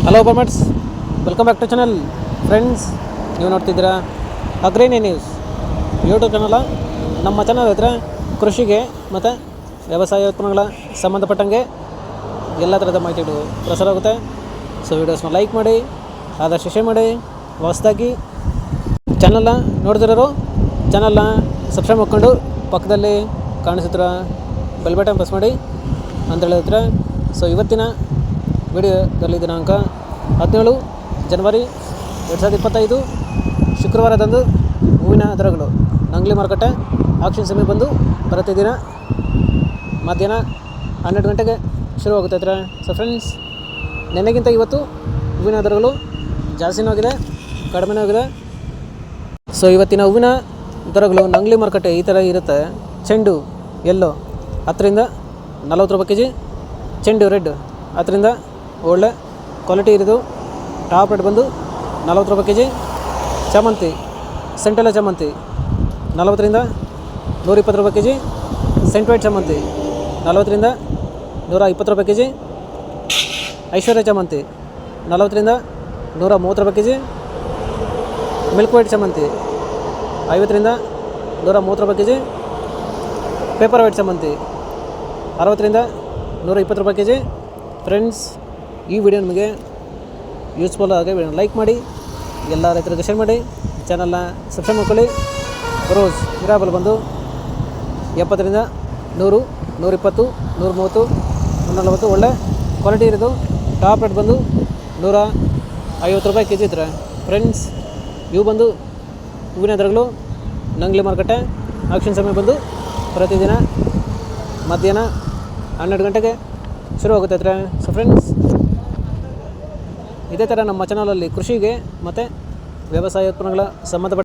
Hello ಬರ್ಮಟ್ಸ್, welcome back to channel. Friends, ನೀವು ನೋಡ್ತಿದ್ದೀರಾ ಅಗ್ರೇನಿ ನ್ಯೂಸ್ ಯೂಟ್ಯೂಬ್ ಚಾನಲ. ನಮ್ಮ ಚಾನಲ್ ಹತ್ರ ಕೃಷಿಗೆ ಮತ್ತು ವ್ಯವಸಾಯ ಉತ್ಪನ್ನಗಳ ಸಂಬಂಧಪಟ್ಟಂಗೆ ಎಲ್ಲ ಥರದ ಮಾಹಿತಿಗಳು ಪ್ರಸಾರ ಆಗುತ್ತೆ. ಸೊ ವೀಡಿಯೋಸ್ನ ಲೈಕ್ ಮಾಡಿ, ಆದಷ್ಟು ಶೇರ್ ಮಾಡಿ. ಹೊಸದಾಗಿ ಚಾನಲ್ನ ನೋಡ್ತಿರೋರು ಚಾನಲ್ನ ಸಬ್ಸ್ಕ್ರೈಬ್ ಮಾಡ್ಕೊಂಡು ಪಕ್ಕದಲ್ಲಿ ಕಾಣಿಸುತ್ತಿರೋ ಬೆಲ್ ಬಟನ್ ಪ್ರೆಸ್ ಮಾಡಿ ಅಂತ ಹೇಳಿದ್ರೆ. ಸೊ ಇವತ್ತಿನ ವಿಡಿಯೋದಲ್ಲಿ ದಿನಾಂಕ 17 ಜನವರಿ 2025 ಶುಕ್ರವಾರದಂದು ಹೂವಿನ ದರಗಳು ನಂಗ್ಲಿ ಮಾರುಕಟ್ಟೆ ಆಕ್ಷನ್ ಸಮಯ ಬಂದು ಪ್ರತಿದಿನ ಮಧ್ಯಾಹ್ನ 12 ಗಂಟೆಗೆ ಶುರುವಾಗುತ್ತೈತೆ. ಸೊ ಫ್ರೆಂಡ್ಸ್, ನೆನ್ನೆಗಿಂತ ಇವತ್ತು ಹೂವಿನ ದರಗಳು ಜಾಸ್ತಿನೂ ಆಗಿದೆ, ಕಡಿಮೆನೂ ಆಗಿದೆ. ಸೊ ಇವತ್ತಿನ ಹೂವಿನ ದರಗಳು ನಂಗ್ಲಿ ಮಾರುಕಟ್ಟೆ ಈ ಥರ ಇರುತ್ತೆ. ಚೆಂಡು ಎಲ್ಲೋ 10ರಿಂದ 40 ರೂಪಾಯಿ ಕೆ ಜಿ, ಚೆಂಡು ರೆಡ್ 10ರಿಂದ ಒಳ್ಳೆ ಕ್ವಾಲಿಟಿ ಇರೋದು ಟಾಪ್ ರೇಟ್ ಬಂದು 40 ರೂಪಾಯಿ ಕೆ ಜಿ. ಚಾಮಂತಿ ಸೆಂಟೆಲ್ಲ ಚಾಮಂತಿ 40ರಿಂದ 120 ರೂಪಾಯಿ ಕೆ ಜಿ. ಸೆಂಟ್ ವೈಟ್ ಚಾಮಂತಿ 40ರಿಂದ 120 ರೂಪಾಯಿ ಕೆ ಜಿ. ಐಶ್ವರ್ಯ ಚಾಮಂತಿ 40ರಿಂದ 130 ರೂಪಾಯಿ ಕೆ ಜಿ. ಮಿಲ್ಕ್ ವೈಟ್ ಚಾಮಂತಿ 50ರಿಂದ 130 ರೂಪಾಯಿ ಕೆ ಜಿ. ಪೇಪರ್ ವೈಟ್ ಚಾಮಂತಿ 60ರಿಂದ 120 ರೂಪಾಯಿ ಕೆ ಜಿ. ಫ್ರೆಂಡ್ಸ್, ಈ ವಿಡಿಯೋ ನಿಮಗೆ ಯೂಸ್ಫುಲ್ ಆಗಿ ಲೈಕ್ ಮಾಡಿ, ಎಲ್ಲ ರೈತರಿಗೆ ಶೇರ್ ಮಾಡಿ, ಚಾನಲ್ನ ಸಬ್ಸ್ಕ್ರೈಬ್ ಮಾಡ್ಕೊಳ್ಳಿ. ರೋಸ್ ಮಿರಾಬಲ್ ಬಂದು 70ರಿಂದ 100, 120, 130, 140 ಒಳ್ಳೆ ಕ್ವಾಲಿಟಿ ಇರೋದು ಟಾಪ್ ರೇಟ್ ಬಂದು 150 ರೂಪಾಯಿ ಕೆ ಜಿ ಇದ್ರೆ. ಫ್ರೆಂಡ್ಸ್, ಇವು ಬಂದು ಹೂವಿನ ದರಗಳು ನಂಗ್ಲಿ ಮಾರುಕಟ್ಟೆ ಆಕ್ಷನ್ ಸಮಯ ಬಂದು ಪ್ರತಿದಿನ ಮಧ್ಯಾಹ್ನ 12 ಗಂಟೆಗೆ ಶುರುವಾಗುತ್ತೈತೆ. ಸೊ ಫ್ರೆಂಡ್ಸ್, ಇದೇ ಥರ ನಮ್ಮ ಚಾನಲಲ್ಲಿ ಕೃಷಿಗೆ ಮತ್ತು ವ್ಯವಸಾಯ ಉತ್ಪನ್ನಗಳ ಸಂಬಂಧಪಟ್ಟ